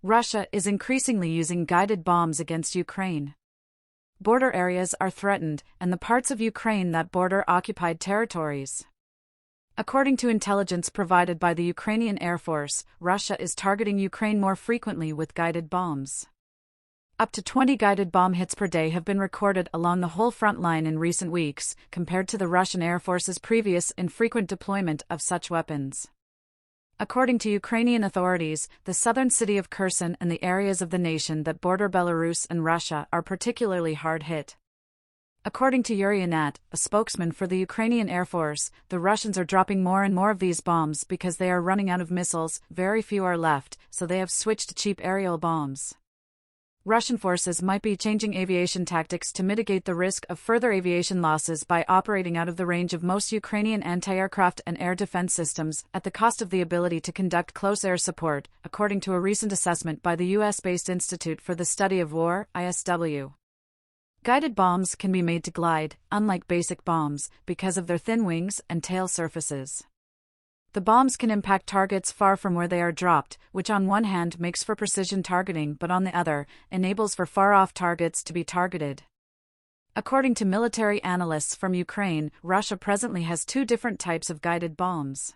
Russia is increasingly using guided bombs against Ukraine. Border areas are threatened, and the parts of Ukraine that border occupied territories. According to intelligence provided by the Ukrainian Air Force, Russia is targeting Ukraine more frequently with guided bombs. Up to 20 guided bomb hits per day have been recorded along the whole front line in recent weeks, compared to the Russian Air Force's previous infrequent deployment of such weapons. According to Ukrainian authorities, the southern city of Kherson and the areas of the nation that border Belarus and Russia are particularly hard hit. According to Yuri Ihnat, a spokesman for the Ukrainian Air Force, the Russians are dropping more and more of these bombs because they are running out of missiles, very few are left, so they have switched to cheap aerial bombs. Russian forces might be changing aviation tactics to mitigate the risk of further aviation losses by operating out of the range of most Ukrainian anti-aircraft and air defense systems, at the cost of the ability to conduct close air support, according to a recent assessment by the US-based Institute for the Study of War, ISW. Guided bombs can be made to glide, unlike basic bombs, because of their thin wings and tail surfaces. The bombs can impact targets far from where they are dropped, which on one hand makes for precision targeting but on the other, enables for far-off targets to be targeted. According to military analysts from Ukraine, Russia presently has two different types of guided bombs.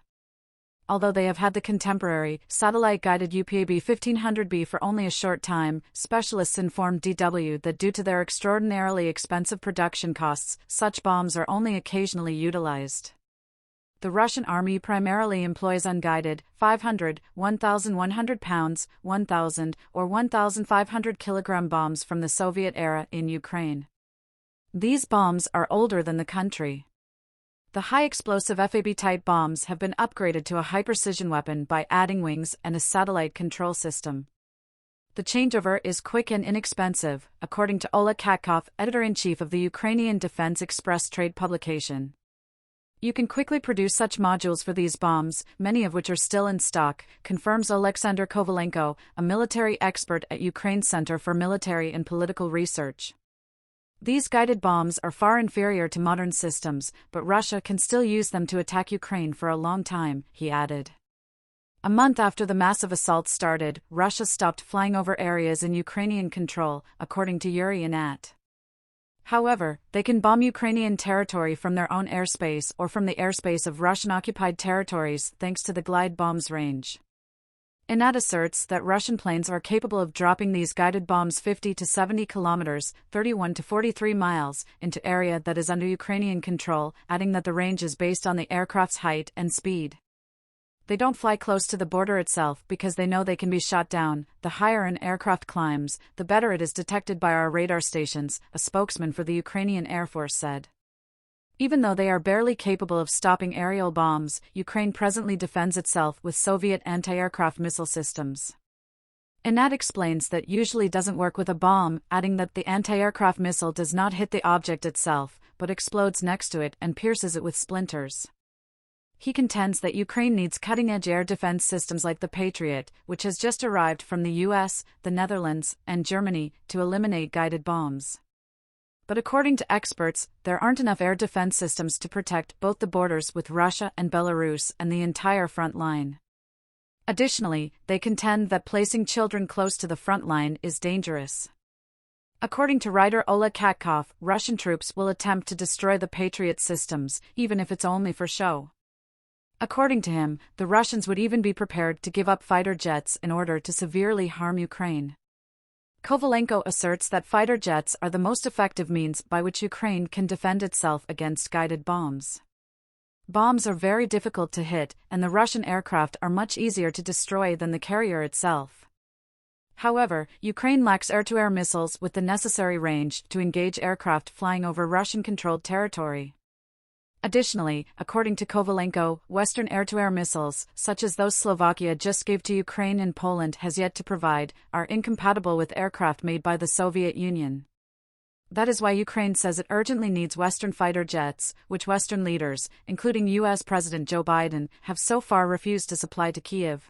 Although they have had the contemporary, satellite-guided UPAB-1500B for only a short time, specialists informed DW that due to their extraordinarily expensive production costs, such bombs are only occasionally utilized. The Russian army primarily employs unguided, 500, 1,100 pounds, 1,000, or 1,500 kilogram bombs from the Soviet era in Ukraine. These bombs are older than the country. The high-explosive FAB-type bombs have been upgraded to a high-precision weapon by adding wings and a satellite control system. The changeover is quick and inexpensive, according to Oleg Katkov, editor-in-chief of the Ukrainian Defense Express trade publication. You can quickly produce such modules for these bombs, many of which are still in stock, confirms Alexander Kovalenko, a military expert at Ukraine's Center for Military and Political Research. These guided bombs are far inferior to modern systems, but Russia can still use them to attack Ukraine for a long time, he added. A month after the massive assault started, Russia stopped flying over areas in Ukrainian control, according to Yuri Ihnat. However, they can bomb Ukrainian territory from their own airspace or from the airspace of Russian-occupied territories thanks to the glide bombs range. Ihnat asserts that Russian planes are capable of dropping these guided bombs 50 to 70 kilometers, 31 to 43 miles, into area that is under Ukrainian control, adding that the range is based on the aircraft's height and speed. They don't fly close to the border itself because they know they can be shot down. The higher an aircraft climbs, the better it is detected by our radar stations, a spokesman for the Ukrainian Air Force said. Even though they are barely capable of stopping aerial bombs, Ukraine presently defends itself with Soviet anti-aircraft missile systems. Ihnat explains that usually doesn't work with a bomb, adding that the anti-aircraft missile does not hit the object itself, but explodes next to it and pierces it with splinters. He contends that Ukraine needs cutting-edge air defense systems like the Patriot, which has just arrived from the US, the Netherlands, and Germany, to eliminate guided bombs. But according to experts, there aren't enough air defense systems to protect both the borders with Russia and Belarus and the entire front line. Additionally, they contend that placing children close to the front line is dangerous. According to writer Oleg Katkov, Russian troops will attempt to destroy the Patriot systems, even if it's only for show. According to him, the Russians would even be prepared to give up fighter jets in order to severely harm Ukraine. Kovalenko asserts that fighter jets are the most effective means by which Ukraine can defend itself against guided bombs. Bombs are very difficult to hit, and the Russian aircraft are much easier to destroy than the carrier itself. However, Ukraine lacks air-to-air missiles with the necessary range to engage aircraft flying over Russian-controlled territory. Additionally, according to Kovalenko, Western air-to-air missiles, such as those Slovakia just gave to Ukraine and Poland has yet to provide, are incompatible with aircraft made by the Soviet Union. That is why Ukraine says it urgently needs Western fighter jets, which Western leaders, including U.S. President Joe Biden, have so far refused to supply to Kyiv.